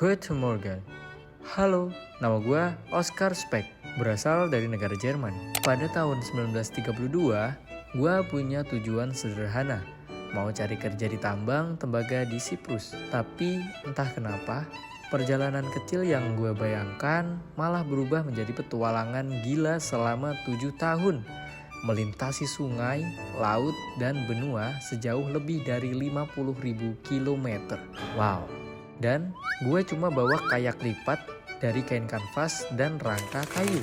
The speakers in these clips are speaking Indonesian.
Guten Morgen. Halo, nama gue Oscar Speck, berasal dari negara Jerman. Pada tahun 1932, gue punya tujuan sederhana, mau cari kerja di tambang tembaga di Siprus. Tapi entah kenapa, perjalanan kecil yang gue bayangkan malah berubah menjadi petualangan gila selama 7 tahun. Melintasi sungai, laut, dan benua sejauh lebih dari 50.000 kilometer. Wow. Dan gue cuma bawa kayak lipat dari kain kanvas dan rangka kayu.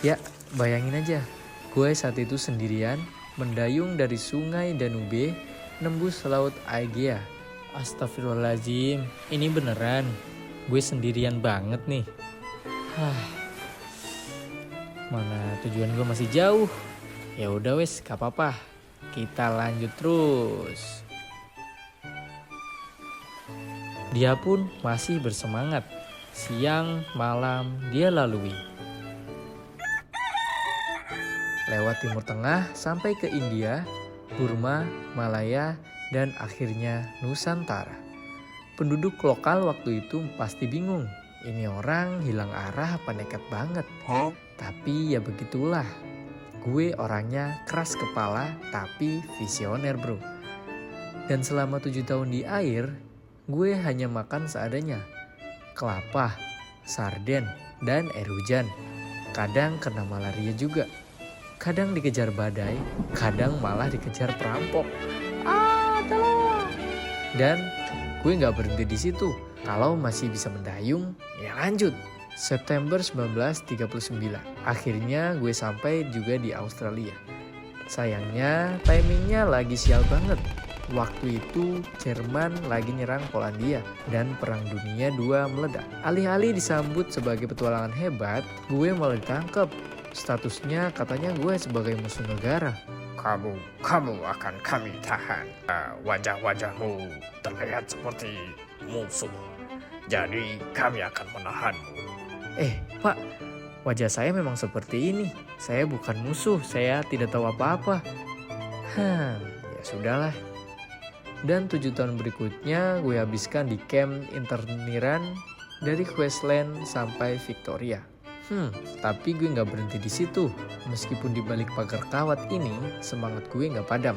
Ya, bayangin aja, gue saat itu sendirian mendayung dari sungai Danube nembus laut Aegea. Astagfirullahaladzim, ini beneran, gue sendirian banget nih. Mana tujuan gue masih jauh. Ya udah wes, gak apa-apa, kita lanjut terus. Dia pun masih bersemangat. Siang, malam, dia lalui. Lewat Timur Tengah sampai ke India, Burma, Malaya, dan akhirnya Nusantara. Penduduk lokal waktu itu pasti bingung. Ini orang hilang arah apa nekat banget? Tapi ya begitulah. Gue orangnya keras kepala tapi visioner bro. Dan selama 7 tahun di air, gue hanya makan seadanya. Kelapa, sarden, dan air hujan. Kadang kena malaria juga. Kadang dikejar badai, kadang malah dikejar perampok. Tolong! Dan gue gak berhenti di situ. Kalau masih bisa mendayung, ya lanjut. September 1939, akhirnya gue sampai juga di Australia. Sayangnya timingnya lagi sial banget. Waktu itu Jerman lagi nyerang Polandia dan Perang Dunia II meledak. Alih-alih disambut sebagai petualangan hebat, gue malah ditangkap. Statusnya katanya gue sebagai musuh negara. Kamu akan kami tahan. Wajah-wajahmu terlihat seperti musuh. Jadi kami akan menahanmu. Pak, wajah saya memang seperti ini. Saya bukan musuh, saya tidak tahu apa-apa. Ya sudahlah. Dan 7 tahun berikutnya gue habiskan di camp interniran dari Queensland sampai Victoria. Tapi gue gak berhenti di situ. Meskipun di balik pagar kawat ini, semangat gue gak padam.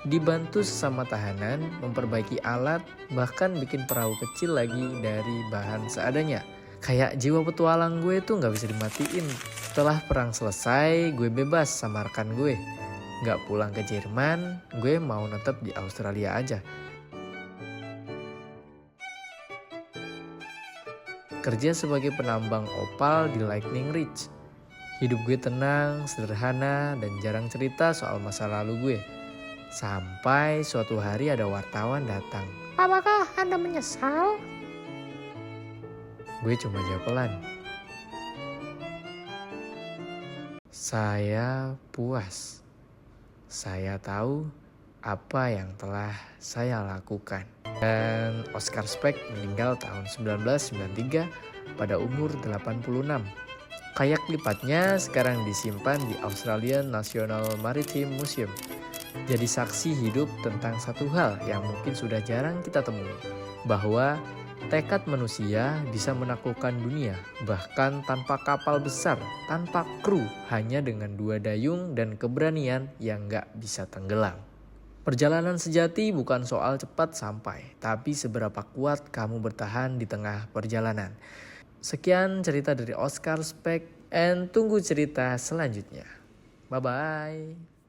Dibantu sesama tahanan, memperbaiki alat, bahkan bikin perahu kecil lagi dari bahan seadanya. Kayak jiwa petualang gue tuh gak bisa dimatiin. Setelah perang selesai, gue bebas sama rekan gue. Gak pulang ke Jerman, gue mau tetap di Australia aja. Kerja sebagai penambang opal di Lightning Ridge. Hidup gue tenang, sederhana, dan jarang cerita soal masa lalu gue. Sampai suatu hari ada wartawan datang. Apakah Anda menyesal? Gue cuma jawab pelan. Saya puas. Saya tahu apa yang telah saya lakukan. Dan Oscar Speck meninggal tahun 1993 pada umur 86. Kayak lipatnya sekarang disimpan di Australian National Maritime Museum. Jadi saksi hidup tentang satu hal yang mungkin sudah jarang kita temui. Bahwa tekad manusia bisa menaklukkan dunia, bahkan tanpa kapal besar, tanpa kru, hanya dengan 2 dayung dan keberanian yang gak bisa tenggelam. Perjalanan sejati bukan soal cepat sampai, tapi seberapa kuat kamu bertahan di tengah perjalanan. Sekian cerita dari Oscar Speck, and tunggu cerita selanjutnya. Bye-bye.